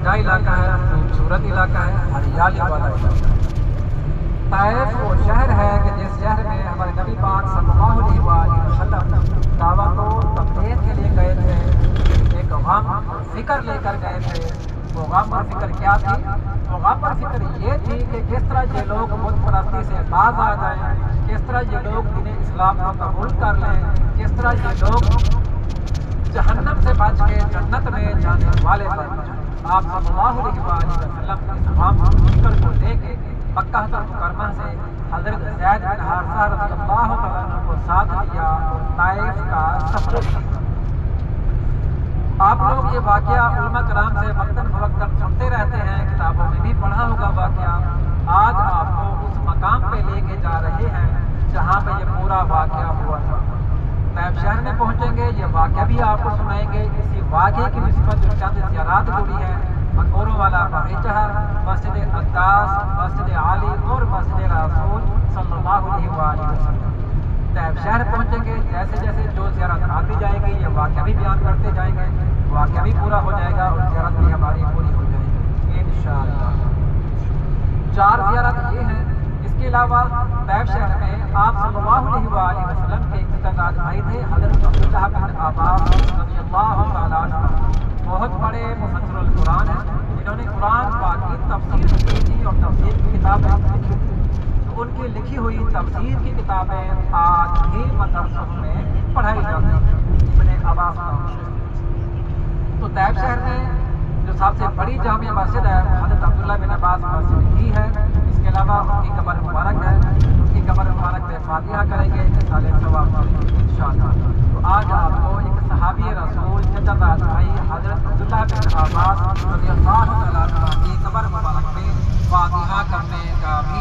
ٹھنڈا علاقہ ہے، خوبصورت علاقہ ہے، ہریالی والا علاقہ ہے۔ طائف وہ شہر ہے کہ جس شہر میں ہمارے نبی پاک صلی اللہ علیہ وآلہ وسلم دعوت و تبلیغ کے لیے گئے تھے، ایک غم اور فکر لے کر گئے تھے۔ وہ غم اور فکر کیا تھی؟ وہ غم اور فکر یہ تھی کہ کس طرح یہ لوگ بت پرستی سے باز آ جائیں، کس طرح یہ لوگ دین اسلام کو قبول کر لیں، کس طرح یہ لوگ جہنم سے بچ کے جنت میں جانے والے بن جائیں۔ آپ صلی اللہ علیہ وآلہ وسلم اس غم اور فکر کو لے کے مکہ مکرمہ سے حضرت زید بن حارثہ رضی اللہ عنہ کو ساتھ لیا اور طائف کا سفر کیا۔ آپ لوگ یہ واقعہ علماء کرام سے وقتاً فوقتاً سنتے رہتے ہیں، کتابوں میں بھی پڑھا ہوگا واقعہ۔ آج آپ کو اس مقام پہ لے کے جا رہے ہیں جہاں پہ یہ پورا واقعہ ہوا تھا۔ طائف شہر میں پہنچیں گے، یہ واقعہ بھی آپ کو سنائیں گے۔ اسی واقعے کی نسبت جو چند زیارات جڑی ہیں، مقبروں والا باغیچہ، مسجد اقداس، مسجد عالی اور مسجد رسول صلی اللہ علیہ وآلہ وسلم۔ طائف شہر پہنچیں گے، جیسے جیسے جو زیارت آتی جائے گی یہ واقعہ بھی بیان کرتے جائیں گے، واقعہ بھی پورا ہو جائے گا اور زیارت بھی ہماری پوری ہو جائے گی انشاءاللہ۔ 4 زیارت یہ ہیں۔ اس کے علاوہ طائف شہر میں آپ صلی اللہ علیہ وآلہ وسلم کے ایک تعداد بھائی تھے، حضرت عبداللہ بن عباس رضی اللہ تعالیٰ عنہ، بہت بڑے مفسر القرآن ہیں، جنہوں نے قرآن پاک کی تفسیر کی تھی اور تفسیر کی کتابیں لکھی تھی۔ تو ان کی لکھی ہوئی تفسیر کی کتابیں آج بھی مدرسوں میں پڑھائی جاتی ہیں ابن عباس نام سے۔ تو طائف شہر میں جو سب سے بڑی جامع مسجد ہے حضرت عبداللہ بن عباس مسجد ہی ہے۔ اس کے علاوہ ان کی قبر مبارک ہے، ان کی قبر مبارک پہ فاتحہ کریں گے، اصالِ ثواب انشاءاللہ۔ تو آج آپ کو ایک صحابی رسول چچا بھائی حضرت عبداللہ بن عباس رضی اللہ تعالیٰ عنہ کی قبر مبارک پہ فاتحہ کرنے کا بھی